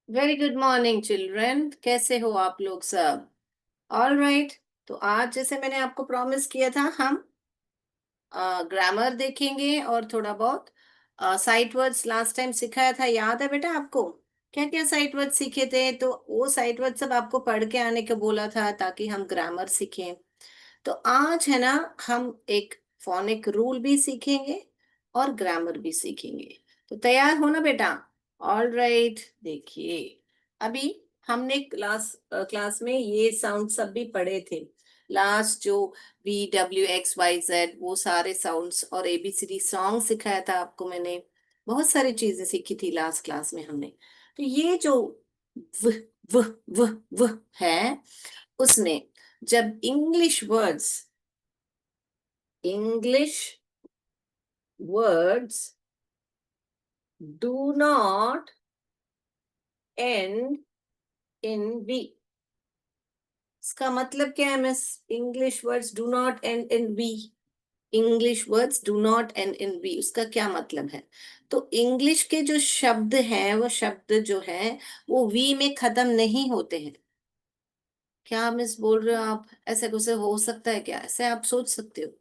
Very good morning children, कैसे हो आप लोग सब? All right. तो आज जैसे मैंने आपको प्रॉमिस किया था, हम ग्रामर देखेंगे और थोड़ा बहुत साइट वर्ड्स लास्ट टाइम सिखाया था, याद है बेटा आपको? क्या क्या साइट वर्ड सीखे थे? तो वो साइट वर्ड सब आपको पढ़ के आने को बोला था ताकि हम ग्रामर सीखें। तो आज है ना, हम एक फोनिक रूल भी सीखेंगे और ग्रामर भी सीखेंगे। तो तैयार हो ना बेटा? All right. देखिए, अभी हमने क्लास में ये साउंड सब भी पढ़े थे। लास्ट जो V W X Y Z, वो सारे साउंड्स और ABCD सॉन्ग सिखाया था आपको मैंने। बहुत सारी चीजें सीखी थी लास्ट क्लास में हमने। तो ये जो व व व व है, उसमें जब English words do not end in v, इसका मतलब क्या है miss? English words do not end in v. English words do not end in v, उसका क्या मतलब है? तो इंग्लिश के जो शब्द हैं, वो शब्द जो है वो वी में खत्म नहीं होते हैं। क्या मिस बोल रहे हो आप? ऐसे कुछ हो सकता है क्या? ऐसे आप सोच सकते हो?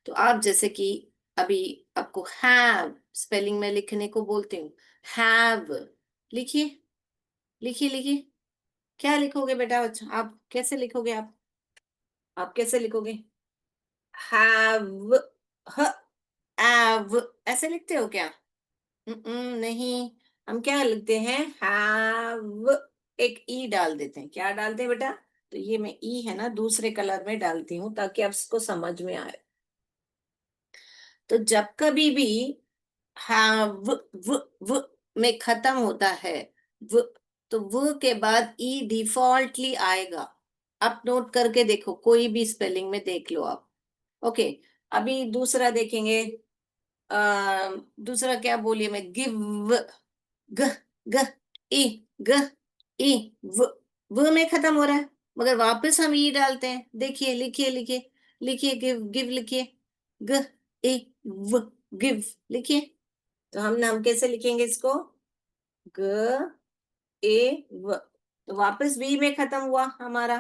तो आप जैसे कि अभी आपको हैव स्पेलिंग में लिखने को बोलते हूँ, हैव लिखिए, लिखिए लिखिए। क्या लिखोगे बेटा? बच्चा, आप कैसे लिखोगे? आप कैसे लिखोगे? हैव, ह हैव, ऐसे लिखते हो क्या? नहीं। हम क्या लिखते हैं? हैव, एक ई डाल देते हैं। क्या डालते हैं बेटा? तो ये मैं ई है ना, दूसरे कलर में डालती हूँ ताकि आपको समझ में आए। तो जब कभी भी हाँ व में खत्म होता है, व, तो व के बाद ई डिफॉल्टली आएगा। आप नोट करके देखो, कोई भी स्पेलिंग में देख लो आप। ओके। अभी दूसरा देखेंगे। दूसरा क्या बोलिए? मैं गिव, ग ग ई, ग ई, व व में खत्म हो रहा है, मगर वापस हम ई डालते हैं। देखिए, लिखिए लिखिए, लिखिए, गिव गिव लिखिए, ग ए व, गिव लिखिए। तो हम कैसे लिखेंगे इसको? ग ए व। तो वापस वी में खत्म हुआ हमारा।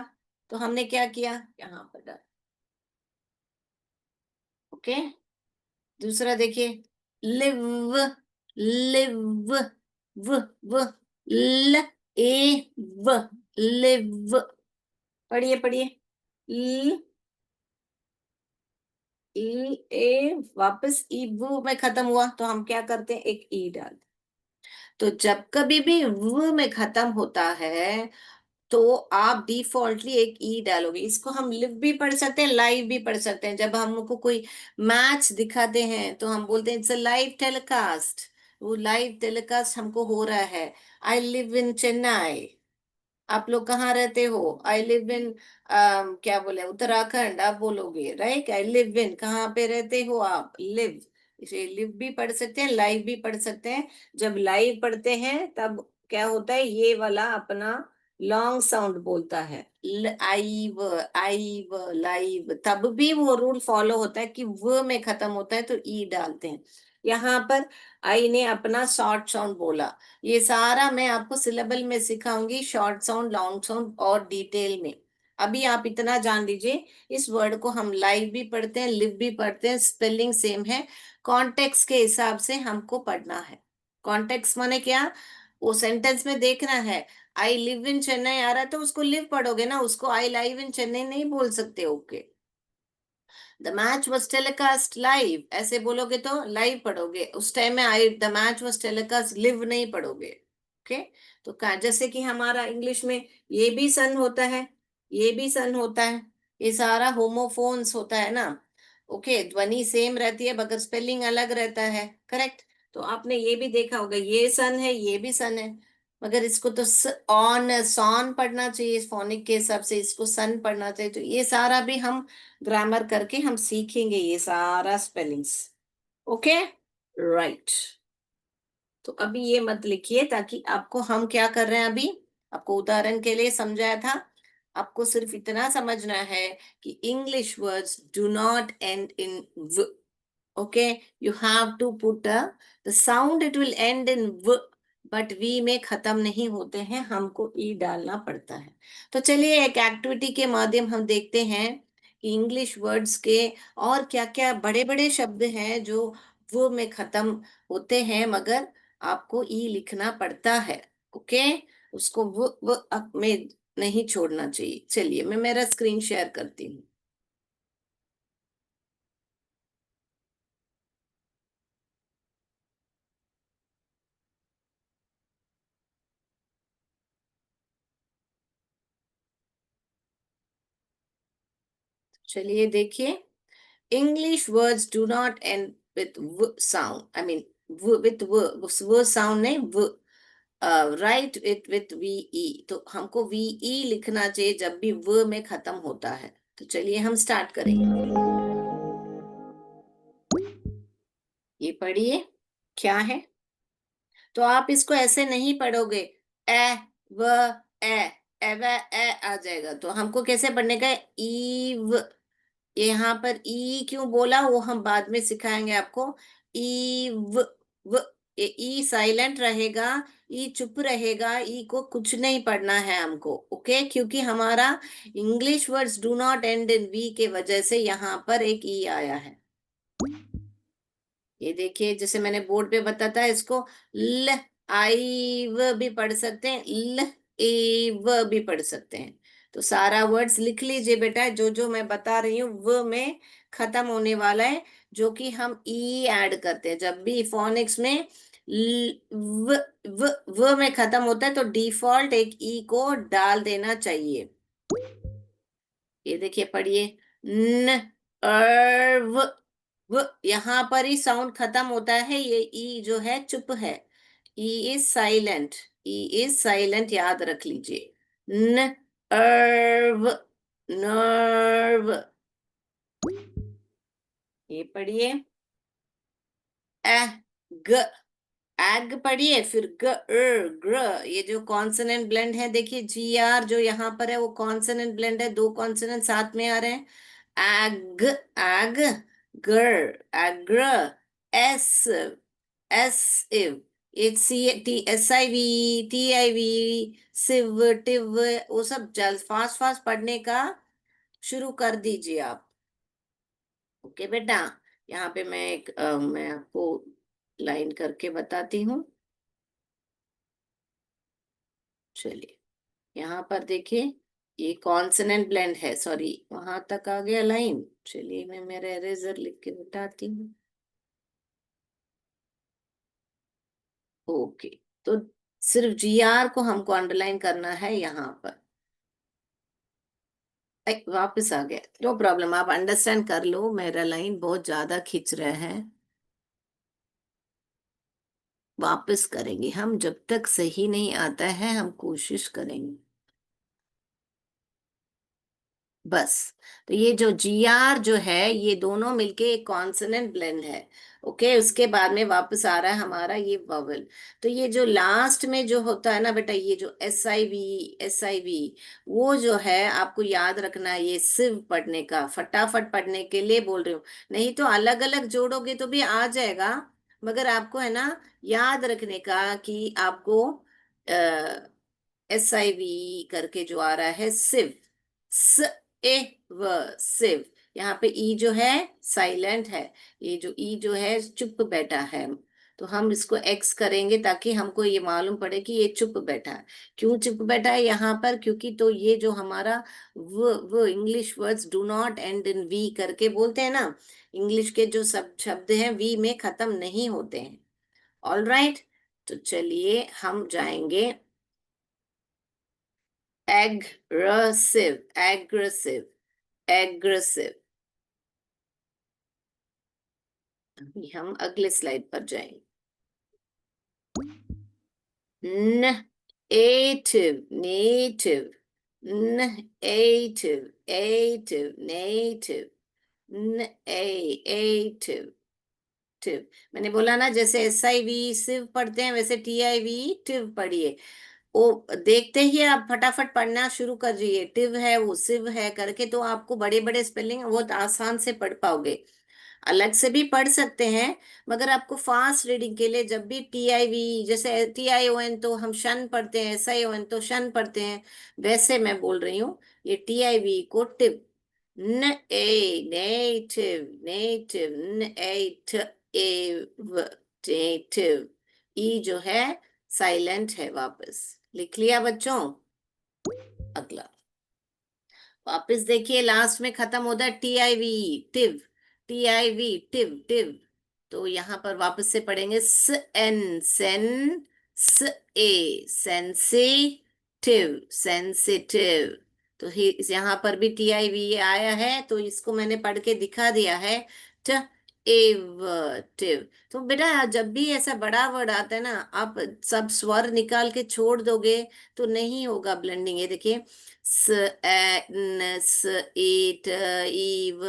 तो हमने क्या किया? यहाँ पर डाल। ओके। दूसरा देखिए, लिव, लिव, व व, ल ए व, लिव। पढ़िए पढ़िए, ल ए, वापस ई वो में खत्म हुआ तो हम क्या करते हैं? एक ई डाल। तो जब कभी भी वो में खत्म होता है, तो आप डिफॉल्टली एक ई डालोगे। इसको हम लिव भी पढ़ सकते हैं, लाइव भी पढ़ सकते हैं। जब हमको कोई मैच दिखाते हैं तो हम बोलते हैं इट्स अ लाइव टेलीकास्ट। वो लाइव टेलीकास्ट हमको हो रहा है। I live in Chennai. आप लोग कहाँ रहते हो? आई लिव इन, क्या बोले, उत्तराखंड आप बोलोगे, राइट? आई लिव इन, कहाँ पे रहते हो आप? लिव। इसे लिव भी पढ़ सकते हैं, लाइव भी पढ़ सकते हैं। जब लाइव पढ़ते हैं तब क्या होता है? ये वाला अपना लॉन्ग साउंड बोलता है, आईव, आईव, लाइव। तब भी वो रूल फॉलो होता है कि व में खत्म होता है तो ई डालते हैं। यहाँ पर आई ने अपना शॉर्ट साउंड बोला। ये सारा मैं आपको सिलेबल में सिखाऊंगी, शॉर्ट साउंड, लॉन्ग साउंड और डिटेल में। अभी आप इतना जान लीजिए, इस वर्ड को हम लाइव भी पढ़ते हैं, लिव भी पढ़ते हैं, स्पेलिंग सेम है। कॉन्टेक्स्ट के हिसाब से हमको पढ़ना है। कॉन्टेक्स्ट माने क्या? वो सेंटेंस में देखना है। आई लिव इन चेन्नई आ रहा है तो उसको लिव पढ़ोगे ना, उसको आई लाइव इन चेन्नई नहीं बोल सकते। Okay. The match was telecast live, ऐसे बोलोगे तो लाइव पढ़ोगे। उस टाइम में I the match was telecast live नहीं पढ़ोगे। ओके। तो जैसे कि हमारा इंग्लिश में ये भी सन होता है, ये भी सन होता है, ये सारा होमोफोन्स होता है ना। ओके, ध्वनि सेम रहती है मगर स्पेलिंग अलग रहता है, करेक्ट? तो आपने ये भी देखा होगा, ये सन है, ये भी सन है, मगर इसको तो ऑन सॉन पढ़ना चाहिए फोनिक के हिसाब से, इसको सन पढ़ना चाहिए। तो ये सारा भी हम ग्रामर करके हम सीखेंगे, ये सारा स्पेलिंग्स। Okay, right. तो अभी ये मत लिखिए, ताकि आपको हम क्या कर रहे हैं अभी, आपको उदाहरण के लिए समझाया था। आपको सिर्फ इतना समझना है कि English words do not end in v. Okay, you have to put the sound, it will end in v, but v में खत्म नहीं होते हैं, हमको ई डालना पड़ता है। तो चलिए एक एक्टिविटी के माध्यम हम देखते हैं कि इंग्लिश वर्ड्स के और क्या क्या बड़े बड़े शब्द हैं जो वो में खत्म होते हैं, मगर आपको ई लिखना पड़ता है। ओके, उसको वो अप में नहीं छोड़ना चाहिए। चलिए मैं मेरा स्क्रीन शेयर करती हूँ। चलिए देखिए, English words do not end with v sound. I mean, with v sound नहीं v. Write it with ve. तो हमको ve लिखना चाहिए जब भी v में खत्म होता है। तो चलिए हम स्टार्ट करेंगे। ये पढ़िए, क्या है? तो आप इसको ऐसे नहीं पढ़ोगे, ए व ए व ए आ जाएगा। तो हमको कैसे पढ़ने का है? ईव। यहाँ पर ई क्यों बोला वो हम बाद में सिखाएंगे आपको। ई व ये ई साइलेंट रहेगा, ई चुप रहेगा, ई को कुछ नहीं पढ़ना है हमको। ओके, क्योंकि हमारा English words do not end in v के वजह से यहाँ पर एक ई आया है। ये देखिए, जैसे मैंने बोर्ड पे बताता है, इसको ल आई व भी पढ़ सकते हैं, ल ए व भी पढ़ सकते हैं। तो सारा वर्ड्स लिख लीजिए बेटा, जो जो मैं बता रही हूँ व में खत्म होने वाला है, जो कि हम ई ऐड करते हैं जब भी फोनिक्स में व व में खत्म होता है, तो डिफॉल्ट एक ई को डाल देना चाहिए। ये देखिए पढ़िए, न व यहाँ पर ही साउंड खत्म होता है, ये ई जो है चुप है। E is silent, E is silent, याद रख लीजिए। न अर्व, नर्व। ये पढ़िए, ए ग, एग पढ़िए, फिर ग्र। ये जो कॉन्सोनेंट ब्लेंड है, देखिए जी आर जो यहाँ पर है वो कॉन्सोनेंट ब्लेंड है, दो कॉन्सोनेंट साथ में आ रहे हैं। एग, एग, गर, एग्र, एस, एस इव, h c t s I v, t i v, sive, tive, वो सब जल्द फास्ट फास्ट पढ़ने का शुरू कर दीजिए आप। ओके बेटा, यहाँ पे मैं एक मैं आपको लाइन करके बताती हूँ। चलिए यहाँ पर देखिए, ये कॉन्सोनेंट ब्लेंड है, सॉरी वहां तक आ गया लाइन। चलिए मैं मेरा इरेजर लिख के बताती हूँ। ओके, तो सिर्फ जी आर को हमको अंडरलाइन करना है यहाँ पर। वापस आ गया, नो प्रॉब्लम, आप अंडरस्टैंड कर लो, मेरा लाइन बहुत ज्यादा खींच रहा है। वापस करेंगे हम, जब तक सही नहीं आता है हम कोशिश करेंगे। बस, तो ये जो जी आर जो है, ये दोनों मिलके एक कॉन्सोनेंट ब्लेंड है। ओके, उसके बाद में वापस आ रहा है हमारा ये वॉवल। तो ये जो लास्ट में जो होता है ना बेटा, ये जो एस आई वी, एस आई वी, वो जो है आपको याद रखना है, ये सिर्फ पढ़ने का, फटाफट पढ़ने के लिए बोल रही हूँ। नहीं तो अलग अलग जोड़ोगे तो भी आ जाएगा, मगर आपको है ना याद रखने का कि आपको एस आई वी करके जो आ रहा है सिव, स ए व सिव। यहाँ पे ई जो है साइलेंट है, ये जो ई जो है चुप बैठा है। तो हम इसको एक्स करेंगे ताकि हमको ये मालूम पड़े कि ये चुप बैठा है। क्यों चुप बैठा है यहाँ पर? क्योंकि तो ये जो हमारा वो English words do not end in v करके बोलते हैं ना, इंग्लिश के जो सब शब्द हैं वी में खत्म नहीं होते हैं। ऑल राइट, तो चलिए हम जाएंगे। Aggressive, aggressive, aggressive. अभी हम अगले स्लाइड पर जाएंगे। Native, native, native, एटिव, native, native, टिव। मैंने बोला ना, जैसे एस आई वी सिव पढ़ते हैं, वैसे टी आई वी टिव पढ़िए। वो देखते ही आप फटाफट पढ़ना शुरू कर जाइए, टिव है वो सिव है करके, तो आपको बड़े बड़े स्पेलिंग बहुत आसान से पढ़ पाओगे। अलग से भी पढ़ सकते हैं, मगर आपको फास्ट रीडिंग के लिए जब भी TIV, जैसे TION तो हम शन पढ़ते हैं, SION तो शन पढ़ते हैं, वैसे मैं बोल रही हूँ ये TIV को tive, n a native, native native, native, e जो है साइलेंट है। वापस लिख लिया बच्चों? अगला वापस देखिए, लास्ट में खत्म होता है TIV, टिव, TIV टिव, टिव। तो यहां पर वापस से पढ़ेंगे स एन सेन, स ए सेंसिटिव, सेंसिटिव। तो यहाँ पर भी TIV आया है, तो इसको मैंने पढ़ के दिखा दिया है, ट एव, टिव। तो बेटा जब भी ऐसा बड़ा वर्ड आता है ना, आप सब स्वर निकाल के छोड़ दोगे तो नहीं होगा ब्लेंडिंग। ये देखिए, स ए न स ईट ईव,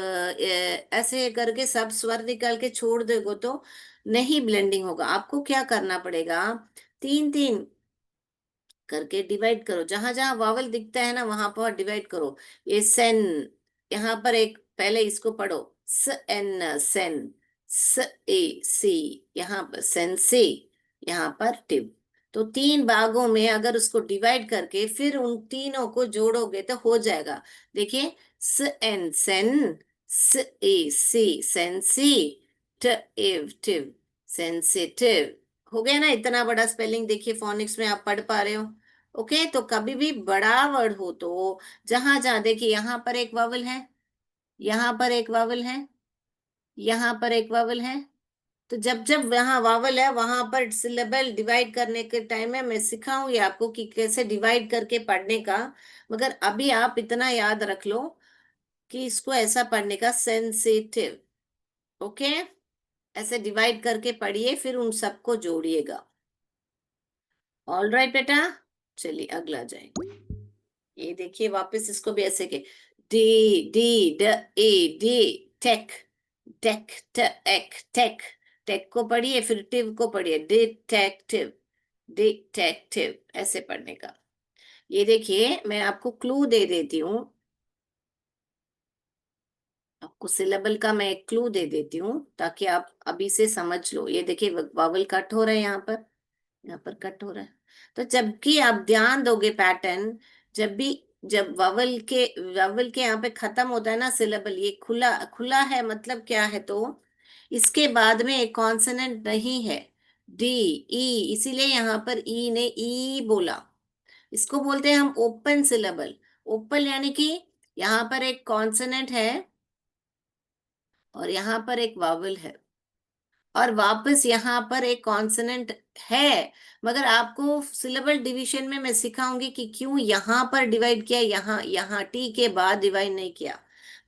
ऐसे करके सब स्वर निकाल के छोड़ दोगे तो नहीं ब्लेंडिंग होगा। आपको क्या करना पड़ेगा, तीन तीन करके डिवाइड करो, जहां जहां वावल दिखता है ना वहां पर डिवाइड करो। ये सेन, यहाँ पर एक पहले इसको पढ़ो, स एन सेन, स ए सी, यहाँ पर सेंसी, यहाँ पर टिव। तो तीन भागों में अगर उसको डिवाइड करके फिर उन तीनों को जोड़ोगे तो हो जाएगा। देखिए, स एन सेन, स ए सी सेंसी, ट एव टिव, सेंसिटिव। हो गया ना इतना बड़ा स्पेलिंग? देखिए फोनिक्स में आप पढ़ पा रहे हो। ओके, तो कभी भी बड़ा वर्ड हो तो जहां जहां देखिए, यहाँ पर एक वावल है, यहाँ पर एक वावल है, यहाँ पर एक वावल है, तो जब जब यहाँ वावल है वहां पर सिलेबल डिवाइड करने के टाइम में मैं सिखाऊंगी आपको कि कैसे डिवाइड करके पढ़ने का। मगर अभी आप इतना याद रख लो कि इसको ऐसा पढ़ने का, सेंसिटिव। ओके, ऐसे डिवाइड करके पढ़िए, फिर उन सबको जोड़िएगा। ऑल राइट बेटा, चलिए अगला जाएंगे। ये देखिए वापस इसको भी ऐसे के, डी डी ड ए डी, टेक, टेक ट एक, टेक, टेक को पढ़िए, फिर टिव को पढ़िए, डिटेक्टिव, डिटेक्टिव, ऐसे पढ़ने का। ये देखिए मैं आपको क्लू दे देती हूँ, आपको सिलेबल का मैं एक क्लू दे देती हूँ ताकि आप अभी से समझ लो। ये देखिए वावल कट हो रहा है यहाँ पर, यहाँ पर कट हो रहा है। तो जबकि आप ध्यान दोगे पैटर्न, जब भी, जब वावल के यहाँ पे खत्म होता है ना सिलेबल, ये खुला खुला है, मतलब क्या है, तो इसके बाद में एक कॉन्सोनेंट नहीं है, डी, ई, इसीलिए यहाँ पर ई ने ई बोला। इसको बोलते हैं हम ओपन सिलेबल। ओपन यानी कि यहाँ पर एक कॉन्सोनेंट है और यहाँ पर एक वावल है, और वापस यहाँ पर एक कॉन्सोनेंट है। मगर आपको सिलेबल डिवीजन में मैं सिखाऊंगी कि क्यों यहाँ पर डिवाइड किया, यहाँ यहाँ टी के बाद डिवाइड नहीं किया।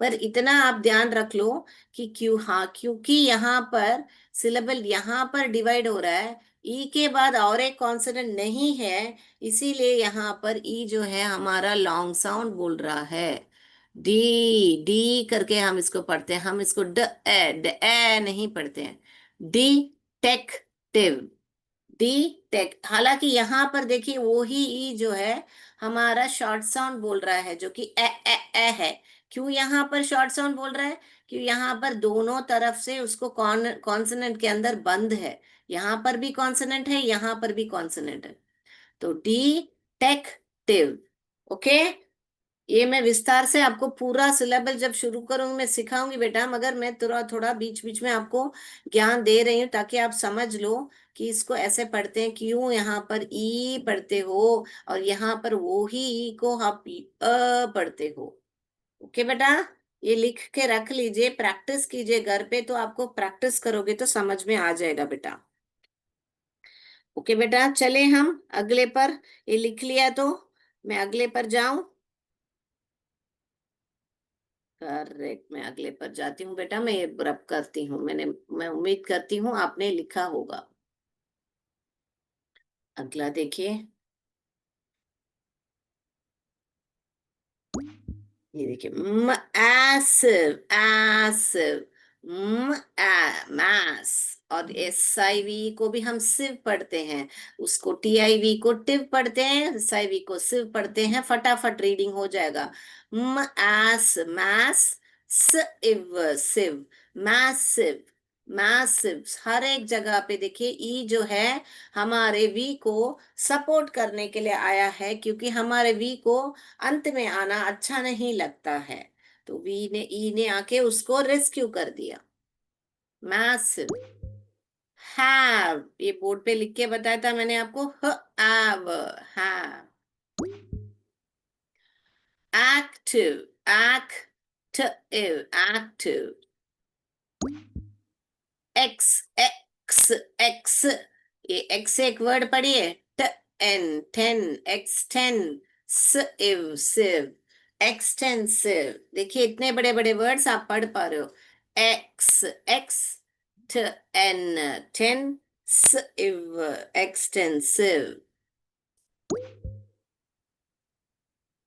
पर इतना आप ध्यान रख लो कि क्यों, हाँ, क्योंकि यहाँ पर सिलेबल यहाँ पर डिवाइड हो रहा है, ई के बाद और एक कॉन्सोनेंट नहीं है, इसीलिए यहाँ पर ई जो है हमारा लॉन्ग साउंड बोल रहा है। डी, डी करके हम इसको पढ़ते हैं, हम इसको ड ए नहीं पढ़ते हैं। Detective, detect. हालांकि यहाँ पर देखिए वो ही ई जो है हमारा शॉर्ट साउंड बोल रहा है, जो कि ए है। क्यों यहाँ पर शॉर्ट साउंड बोल रहा है? क्यों यहाँ पर दोनों तरफ से उसको कॉन्सोनेंट के अंदर बंद है, यहाँ पर भी कॉन्सोनेंट है, यहाँ पर भी कॉन्सोनेंट है। तो डिटेक्टिव। ओके, ये मैं विस्तार से आपको पूरा सिलेबस जब शुरू करूंगी मैं सिखाऊंगी बेटा, मगर मैं थोड़ा थोड़ा बीच बीच में आपको ज्ञान दे रही हूँ ताकि आप समझ लो कि इसको ऐसे पढ़ते हैं, क्यों यहाँ पर ई पढ़ते हो और यहाँ पर वो ही ई को आप पढ़ते हो। ओके बेटा, ये लिख के रख लीजिए, प्रैक्टिस कीजिए घर पे, तो आपको प्रैक्टिस करोगे तो समझ में आ जाएगा बेटा। ओके बेटा, चले हम अगले पर। ये लिख लिया तो मैं अगले पर जाऊं? करेक्ट, मैं अगले पर जाती हूँ बेटा, मैं ये रब करती हूँ, मैं उम्मीद करती हूँ आपने लिखा होगा। अगला देखिए, ये देखिए, मैसिव, एसिव, मैस। और SIV को भी हम सिव पढ़ते हैं, उसको TIV को टिव पढ़ते हैं, SIV को सिव पढ़ते हैं। फटाफट रीडिंग हो जाएगा, मैस, मैस, सिव, सिव, मैसिव, मैसिव, हर एक जगह पे देखिए ई जो है हमारे वी को सपोर्ट करने के लिए आया है, क्योंकि हमारे वी को अंत में आना अच्छा नहीं लगता है। तो वी ने ई ने आके उसको रेस्क्यू कर दिया। मैसिव। हैव, ये बोर्ड पे लिख के बताया था मैंने आपको, have, have. Active, active, active. X, x, x, ये एक्स एक वर्ड पढ़िए, ट एन, टेन, एक्सटेन, सिव, सिव, एक्सटेंसिव। देखिए इतने बड़े बड़े वर्ड्स आप पढ़ पा रहे हो। एक्स, एक्स, ट en, ten, sive, extensive.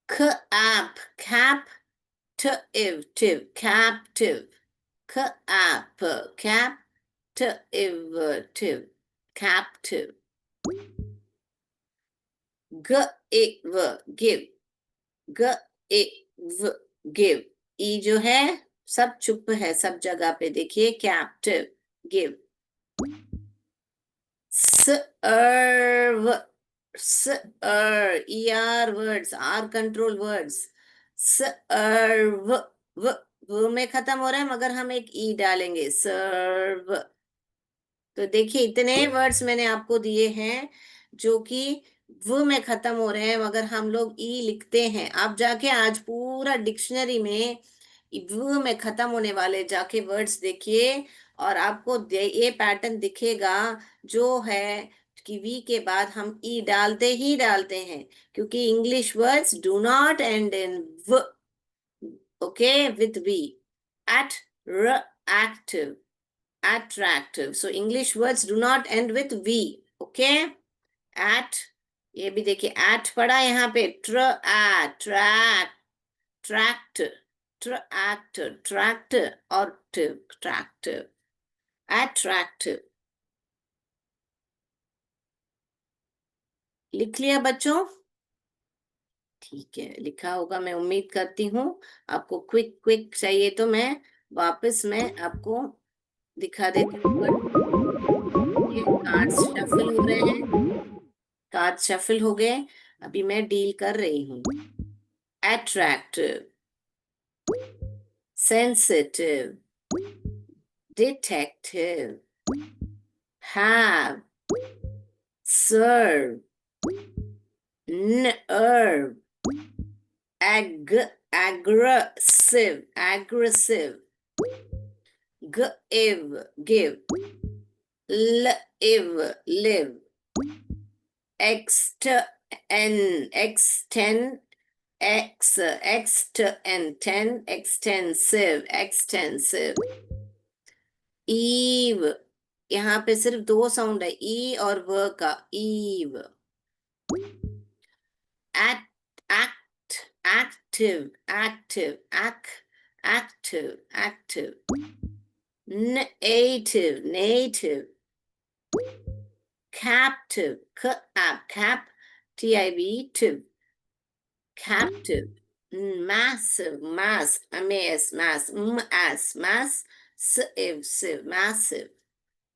Cap, cap, tiv, tiv, captive. Cap, captive, tiv, captive. Give, give, give, give. E जो है सब चुप है सब जगह पे, देखिए captive, give. Serve, ER words, r control words. Serve, वो में खत्म हो रहा है मगर हम एक ई डालेंगे, सर्व। तो देखिए इतने वर्ड्स मैंने आपको दिए हैं जो कि वो में खत्म हो रहे हैं मगर हम लोग ई लिखते हैं। आप जाके आज पूरा डिक्शनरी में वो में खत्म होने वाले जाके वर्ड्स देखिए, और आपको ये पैटर्न दिखेगा जो है कि वी के बाद हम ई डालते ही डालते हैं, क्योंकि English words do not end in v, okay, with v. At, active, attractive. So English words do not end with V. Okay? At, ये भी देखिए at पड़ा यहाँ पे, attract, tract, tract, tract और attractive, attractive। लिख लिया बच्चों? ठीक है, लिखा होगा मैं उम्मीद करती हूँ। आपको क्विक क्विक चाहिए तो मैं आपको दिखा देती हूँ। ये कार्ड्स शफल हो रहे हैं, कार्ड शफल हो गए, अभी मैं डील कर रही हूँ। Attractive, sensitive, detective, have, serve, nerve, aggressive, aggressive, give, live, extend, extend, extend, extensive, extensive, eve, यहाँ पे सिर्फ दो साउंड है, ई और व का, eve, act, act, active, active, active, active, native, native, captive, cap, tiv, captive, massive, mass, mass, sieve, massive।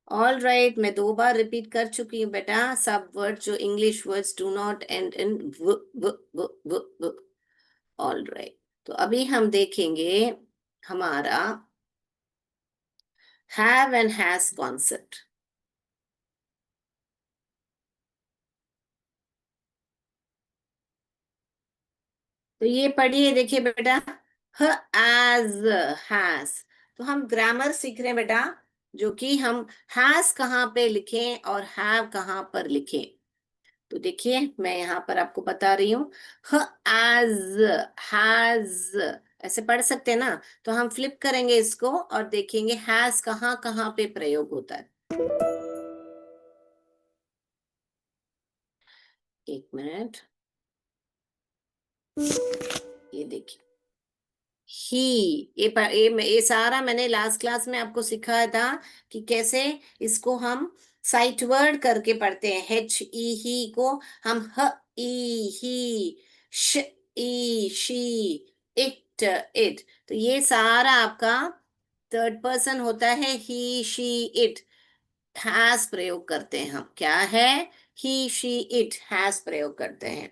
All right, मैं दो बार रिपीट कर चुकी हूँ बेटा, सब वर्ड जो English words do not end in v. All right, तो अभी हम देखेंगे हमारा हैव एंड हैज कॉन्सेप्ट। तो ये पढ़िए, देखिए बेटा, एज, हैज। तो हम ग्रामर सीख रहे हैं बेटा, जो कि हम हैज कहाँ पे लिखें और हैव कहाँ पर लिखें। तो देखिए मैं यहाँ पर आपको बता रही हूँ, एज, हैज, ऐसे पढ़ सकते हैं ना। तो हम फ्लिप करेंगे इसको और देखेंगे हैज कहाँ कहाँ पे प्रयोग होता है। एक मिनट, ये देखिए, ही, ये सारा मैंने लास्ट क्लास में आपको सिखाया था कि कैसे इसको हम साइट वर्ड करके पढ़ते हैं। एच ई ही को हम ह ई ही, श ई शी, इट इट। तो ये सारा आपका थर्ड पर्सन होता है ही शी इट, हैज प्रयोग करते हैं हम, क्या है, ही शी इट, हैज प्रयोग करते हैं।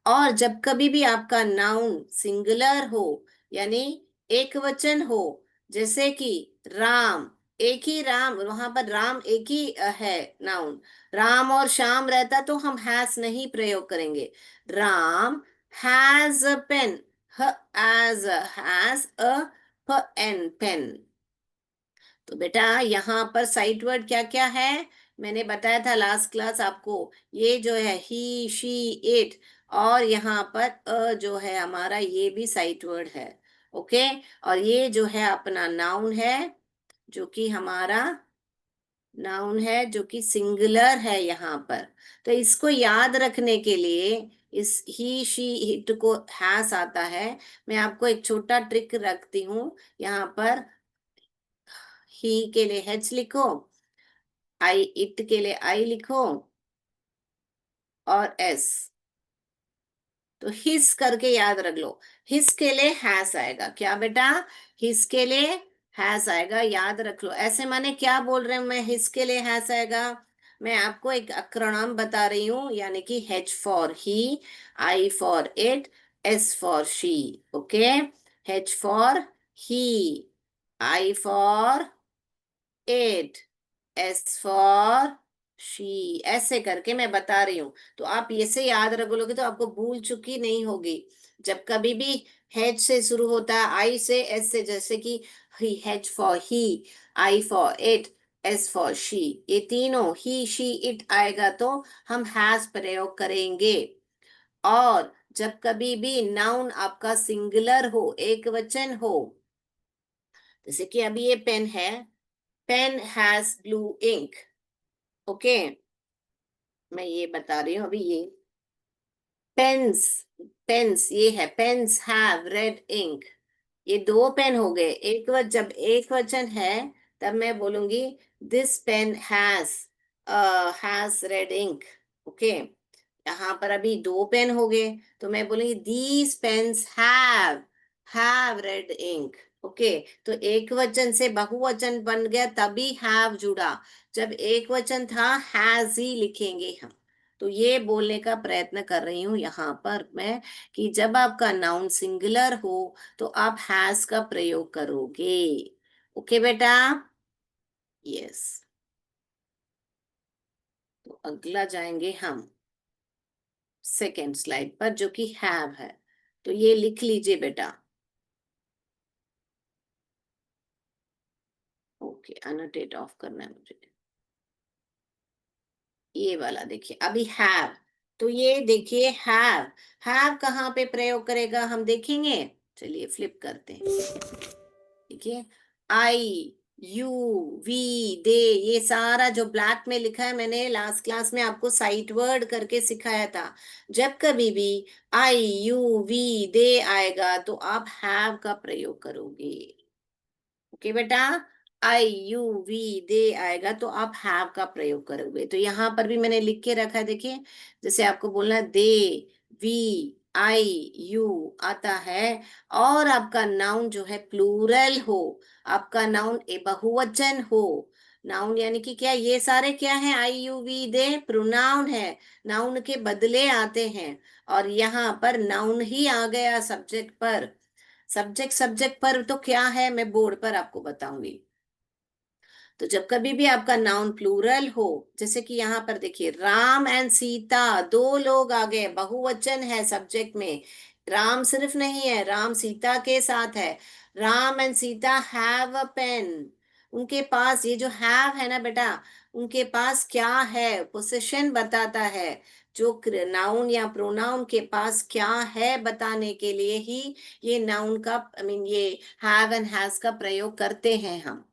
और जब कभी भी आपका नाउन सिंगुलर हो, यानी एक वचन हो, जैसे कि राम, एक ही राम, वहां पर राम एक ही है नाउन, राम और श्याम रहता तो हम हैज नहीं प्रयोग करेंगे। Ram has a pen, has a pen, pen. तो बेटा यहाँ पर साइट वर्ड क्या क्या है, मैंने बताया था लास्ट क्लास आपको, ये जो है ही शी इट, और यहाँ पर जो है हमारा ये भी साइट वर्ड है। ओके, और ये जो है अपना नाउन है, जो कि हमारा नाउन है, जो कि सिंगुलर है यहाँ पर। तो इसको याद रखने के लिए, इस ही शी इट को हैस आता है, मैं आपको एक छोटा ट्रिक रखती हूँ यहाँ पर। ही के लिए एच लिखो, आई इट के लिए आई लिखो, और एस, तो हिस करके याद रख लो। हिस के लिए हैस आएगा, क्या बेटा, हिस के लिए हैस आएगा, याद रख लो। ऐसे माने क्या बोल रहे हैं मैं, हिस के लिए हैस आएगा, मैं आपको एक अक्रोनॉम बता रही हूँ, यानी कि H for he, i for it, s for she. Okay, H for he, i for it, s for she, ऐसे करके मैं बता रही हूँ। तो आप ऐसे याद रख लोगे तो आपको भूल चुकी नहीं होगी। जब कभी भी हेच से शुरू होता है, आई से, एस से, जैसे कि he, h for he, i for it, s for she, ये तीनों ही शी इट आएगा तो हम हैज प्रयोग करेंगे। और जब कभी भी नाउन आपका सिंगुलर हो, एक वचन हो, जैसे कि अभी ये पेन है, pen has blue ink. Okay, मैं ये बता रही हूँ अभी, ये पेन्स, पेन्स ये है, पेन्स हैव रेड इंक, ये दो पेन हो गए। जब एक वचन है तब मैं बोलूंगी this pen has red ink. Okay, यहाँ पर अभी दो पेन हो गए, तो मैं बोलूंगी these pens have red ink. Okay, तो एक वचन से बहुवचन बन गया तभी हैव जुड़ा, जब एक वचन था हैज ही लिखेंगे हम। तो ये बोलने का प्रयत्न कर रही हूं यहाँ पर मैं, कि जब आपका नाउन सिंगुलर हो तो आप हैज का प्रयोग करोगे। ओके बेटा, यस। तो अगला जाएंगे हम सेकेंड स्लाइड पर, जो कि हैव है। तो ये लिख लीजिए बेटा। ओके, अनोटेट ऑफ करना है मुझे। ये वाला देखिए अभी हैव, तो ये देखिए हैव कहाँ पे प्रयोग करेगा हम देखेंगे। चलिए फ्लिप करते हैं, देखिए आई, यू, वी, दे, ये सारा जो ब्लैक में लिखा है, मैंने लास्ट क्लास में आपको साइट वर्ड करके सिखाया था। जब कभी भी आई, यू, वी, दे आएगा तो आप हैव का प्रयोग करोगे। ओके बेटा, आई, यू, वी, दे आएगा तो आप हैव का प्रयोग करोगे। तो यहाँ पर भी मैंने लिख के रखा है, देखिए, जैसे आपको बोलना है दे, वी, आई, यू आता है, और आपका नाउन जो है प्लूरल हो, आपका नाउन ए बहुवचन हो। नाउन यानी कि क्या, ये सारे क्या है, आई, यू, वी, दे प्रोनाउन है, नाउन के बदले आते हैं। और यहाँ पर नाउन ही आ गया सब्जेक्ट पर, सब्जेक्ट सब्जेक्ट पर तो क्या है मैं बोर्ड पर आपको बताऊंगी। तो जब कभी भी आपका नाउन प्लूरल हो, जैसे कि यहाँ पर देखिए राम एंड सीता, दो लोग आ गए, बहुवचन है सब्जेक्ट में, राम सिर्फ नहीं है, राम सीता के साथ है। Ram and Sita have a pen, उनके पास, ये जो हैव है ना बेटा, उनके पास क्या है, पोसेशन बताता है। जो नाउन या प्रोनाउन के पास क्या है बताने के लिए ही ये नाउन का, आई मीन ये हैव एंड हैज का प्रयोग करते हैं हम।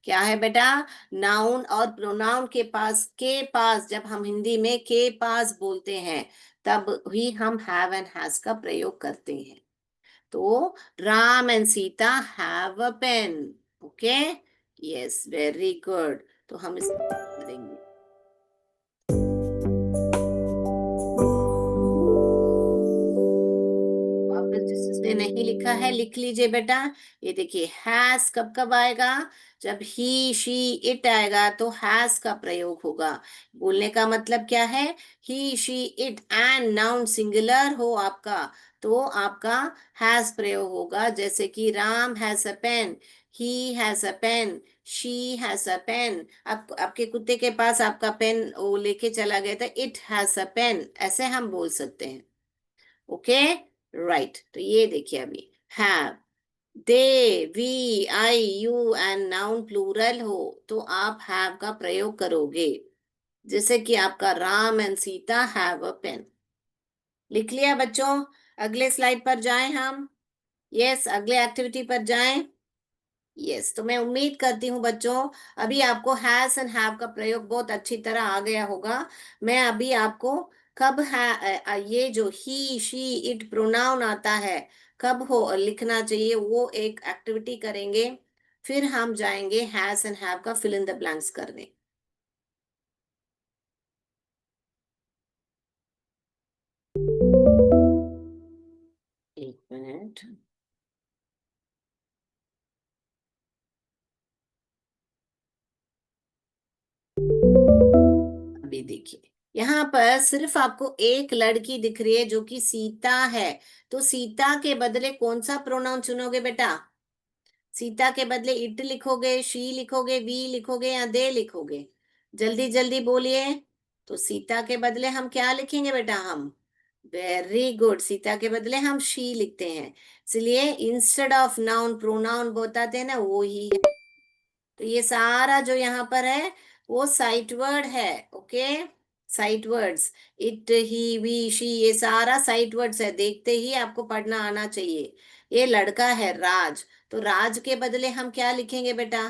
क्या है बेटा, नाउन और प्रोनाउन के पास जब हम हिंदी में के पास बोलते हैं तब ही हम हैव एंड हैज का प्रयोग करते हैं। तो Ram and Sita have a pen. Okay, yes, very good. तो हम इस करेंगे, वापस जिसने नहीं लिखा है लिख लीजिए बेटा। ये देखिए हैज कब कब आएगा, जब ही शी इट आएगा तो हैज का प्रयोग होगा। बोलने का मतलब क्या है, he she it and noun singular हो आपका, तो आपका हैज प्रयोग होगा। जैसे कि Ram has a pen, he has a pen, she has a pen. आपके कुत्ते के पास आपका पेन वो लेके चला गया था, इट हैज अ पेन, ऐसे हम बोल सकते हैं। Okay, right. तो ये देखिए अभी have, they, we, I, you and noun plural हो तो आप हैव का प्रयोग करोगे। जैसे कि आपका Ram and Sita have a pen. लिख लिया बच्चों? अगले स्लाइड पर जाएं हम। यस, अगले एक्टिविटी पर जाएं। यस, तो मैं उम्मीद करती हूँ बच्चों अभी आपको हैज एंड हैव का प्रयोग बहुत अच्छी तरह आ गया होगा। मैं अभी आपको कब है ये जो ही शी इट प्रोनाउन आता है कब हो लिखना चाहिए वो एक एक्टिविटी करेंगे, फिर हम जाएंगे हैज एंड हैव का फिल इन द ब्लैंक्स करने। एक मिनट। अभी देखिए यहाँ पर सिर्फ आपको एक लड़की दिख रही है जो कि सीता है। तो सीता के बदले कौन सा प्रोनाउन चुनोगे बेटा? सीता के बदले इट लिखोगे, शी लिखोगे, वी लिखोगे या दे लिखोगे? जल्दी जल्दी बोलिए। तो सीता के बदले हम क्या लिखेंगे बेटा? हम वेरी गुड, सीता के बदले हम शी लिखते हैं। इसलिए इंस्टेड ऑफ नाउन प्रोनाउन बताते हैं ना, वो ही है। तो ये सारा जो यहाँ पर है वो साइट वर्ड है। Okay, sight words, it, he, we, she, ये सारा साइट वर्ड्स है। देखते ही आपको पढ़ना आना चाहिए। ये लड़का है राज, तो राज के बदले हम क्या लिखेंगे बेटा?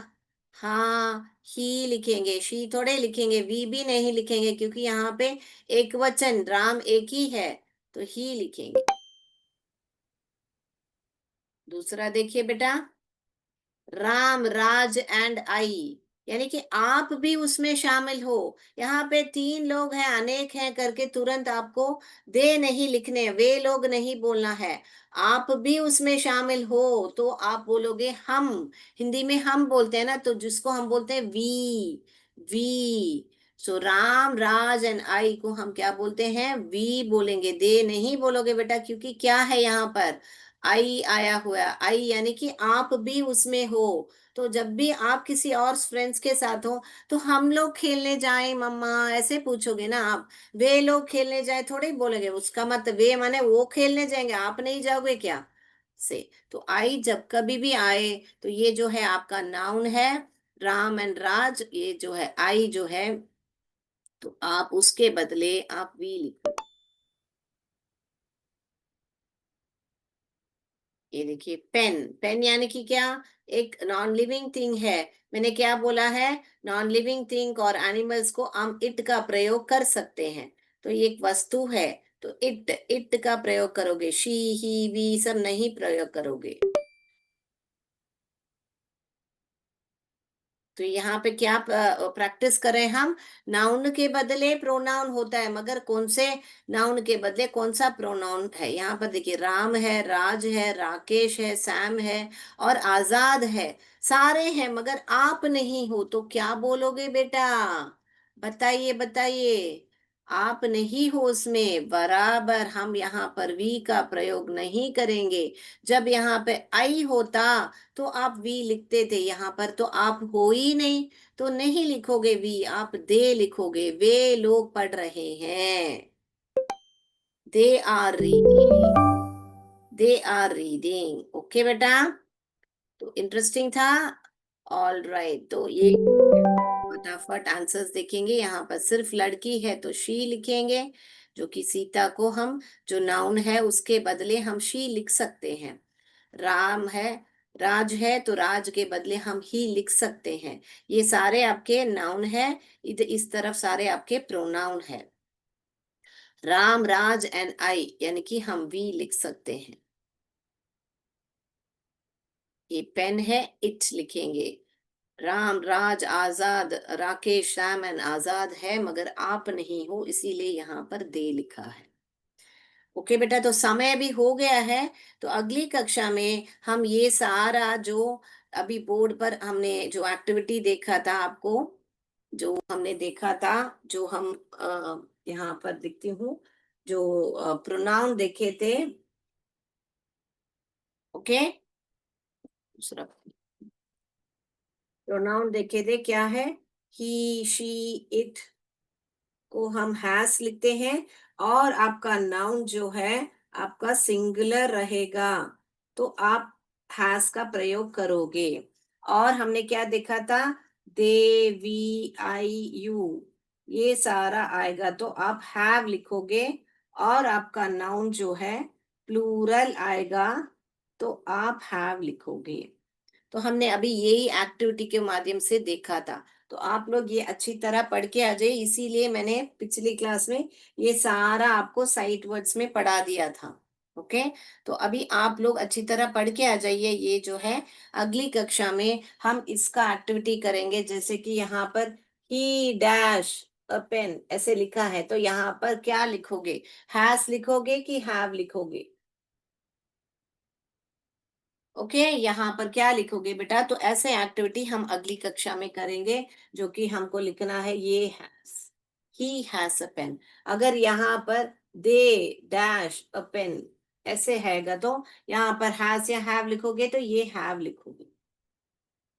हाँ, ही लिखेंगे, शी थोड़े लिखेंगे, वी भी नहीं लिखेंगे, क्योंकि यहाँ पे एक वचन राम एक ही है, तो ही लिखेंगे। दूसरा देखिए बेटा, राम, राज एंड आई, यानी कि आप भी उसमें शामिल हो। यहाँ पे तीन लोग हैं, अनेक हैं करके तुरंत आपको दे नहीं लिखने, वे लोग नहीं बोलना है। आप भी उसमें शामिल हो तो आप बोलोगे हम। हिंदी में हम बोलते हैं ना, तो जिसको हम बोलते हैं we. So Ram, Raj and I को हम क्या बोलते हैं? वी बोलेंगे, दे नहीं बोलोगे बेटा, क्योंकि क्या है यहाँ पर? आई आया हुआ, आई यानी कि आप भी उसमें हो। तो जब भी आप किसी और फ्रेंड्स के साथ हो तो हम लोग खेलने जाएं मम्मा ऐसे पूछोगे ना आप। वे लोग खेलने जाए थोड़े बोलेंगे, उसका मतलब वे माने वो खेलने जाएंगे, आप नहीं जाओगे क्या? से तो आई जब कभी भी आए तो ये जो है आपका नाउन है, राम एंड राज, ये जो है आई जो है, तो आप उसके बदले आप वी लिखो। ये देखिए पेन, पेन यानी कि क्या? एक नॉन लिविंग थिंग है। मैंने क्या बोला है? नॉन लिविंग थिंग और एनिमल्स को हम इट का प्रयोग कर सकते हैं। तो ये एक वस्तु है, तो इट का प्रयोग करोगे, शी, ही, वी सब नहीं प्रयोग करोगे। तो यहाँ पे क्या प्रैक्टिस करें हम? नाउन के बदले प्रोनाउन होता है, मगर कौन से नाउन के बदले कौन सा प्रोनाउन है? यहाँ पर देखिए राम है, राज है, राकेश है, सैम है और आजाद है। सारे हैं मगर आप नहीं हो, तो क्या बोलोगे बेटा? बताइए बताइए। आप नहीं हो उसमें, बराबर हम यहाँ पर वी का प्रयोग नहीं करेंगे। जब यहाँ पे आई होता तो आप वी लिखते थे, यहाँ पर तो आप हो ही नहीं, तो नहीं लिखोगे वी, आप दे लिखोगे। वे लोग पढ़ रहे हैं, they are reading, they are reading. Okay बेटा, तो इंटरेस्टिंग था। ऑल राइट, तो ये फटाफट आंसर्स देखेंगे। यहाँ पर सिर्फ लड़की है तो शी लिखेंगे, जो कि सीता को हम जो नाउन है उसके बदले हम शी लिख सकते हैं। राम है, राज है तो राज के बदले हम ही लिख सकते हैं। ये सारे आपके नाउन है, इधर इस तरफ सारे आपके प्रोनाउन है। राम, राज एंड आई यानी कि हम वी लिख सकते हैं। ये पेन है, इट लिखेंगे। राम, राज, आजाद, राकेश, श्याम एंड आजाद है, मगर आप नहीं हो, इसीलिए यहाँ पर दे लिखा है। ओके बेटा, तो समय भी हो गया है। तो अगली कक्षा में हम ये सारा जो अभी बोर्ड पर हमने जो एक्टिविटी देखा था आपको, जो हमने देखा था, जो हम यहाँ पर देखती हूँ, जो प्रोनाउन देखे थे। ओके, दूसरा प्रोनाउन देखे थे क्या है, ही, शी, इट को हम हैज लिखते हैं, और आपका नाउन जो है आपका सिंगुलर रहेगा, तो आप हैज का प्रयोग करोगे। और हमने क्या देखा था, दे, वी, आई, यू, ये सारा आएगा तो आप हैव लिखोगे, और आपका नाउन जो है प्लूरल आएगा तो आप हैव लिखोगे। तो हमने अभी यही एक्टिविटी के माध्यम से देखा था। तो आप लोग ये अच्छी तरह पढ़ के आ जाइए, इसीलिए मैंने पिछली क्लास में ये सारा आपको साइट वर्ड्स में पढ़ा दिया था। ओके, तो अभी आप लोग अच्छी तरह पढ़ के आ जाइए। ये जो है अगली कक्षा में हम इसका एक्टिविटी करेंगे, जैसे कि यहाँ पर ही डैश अ पेन ऐसे लिखा है, तो यहाँ पर क्या लिखोगे, हैज लिखोगे कि हैव लिखोगे। ओके, यहाँ पर क्या लिखोगे बेटा, तो ऐसे एक्टिविटी हम अगली कक्षा में करेंगे, जो कि हमको लिखना है ये has, he has a pen. अगर यहाँ पर दे डैश अ पेन ऐसे हैगा, तो यहाँ पर हैज या हैव लिखोगे तो ये हैव लिखोगे,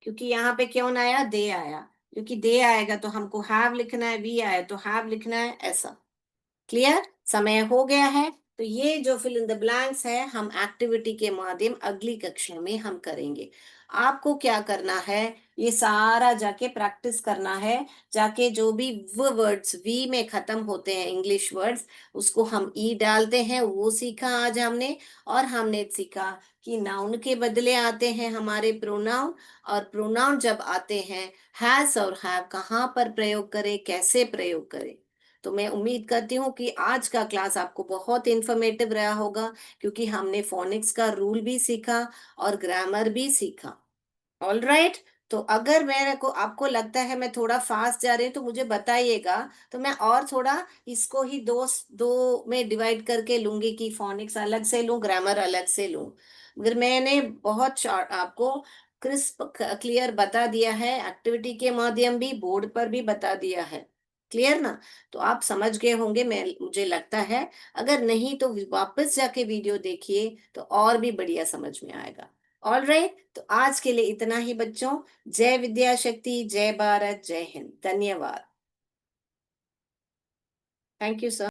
क्योंकि यहाँ पे क्यों ना आया, दे आया, क्योंकि दे आएगा तो हमको हैव लिखना है, वी आया तो हैव लिखना है, ऐसा। क्लियर, समय हो गया है। तो ये जो फिल इन द ब्लैंक्स है हम एक्टिविटी के माध्यम अगली कक्षा में हम करेंगे। आपको क्या करना है, ये सारा जाके प्रैक्टिस करना है। जाके जो भी वो वर्ड्स वी में खत्म होते हैं इंग्लिश वर्ड्स, उसको हम ई डालते हैं, वो सीखा आज हमने। और हमने सीखा कि नाउन के बदले आते हैं हमारे प्रोनाउन, और प्रोनाउन जब आते हैं हैज और हैव कहाँ पर प्रयोग करें, कैसे प्रयोग करें। तो मैं उम्मीद करती हूँ कि आज का क्लास आपको बहुत इंफॉर्मेटिव रहा होगा, क्योंकि हमने फोनिक्स का रूल भी सीखा और ग्रामर भी सीखा। ऑल राइट, तो अगर मेरे को आपको लगता है मैं थोड़ा फास्ट जा रही हूँ तो मुझे बताइएगा, तो मैं और थोड़ा इसको ही दो दो में डिवाइड करके लूंगी, कि फोनिक्स अलग से लूं, ग्रामर अलग से लूं। मगर मैंने बहुत शॉर्ट आपको क्रिस्प क्लियर बता दिया है, एक्टिविटी के माध्यम भी, बोर्ड पर भी बता दिया है। क्लियर ना, तो आप समझ गए होंगे, मैं मुझे लगता है। अगर नहीं तो वापस जाके वीडियो देखिए, तो और भी बढ़िया समझ में आएगा। ऑल राइट, तो आज के लिए इतना ही बच्चों। जय विद्या शक्ति, जय भारत, जय हिंद, धन्यवाद। Thank you sir.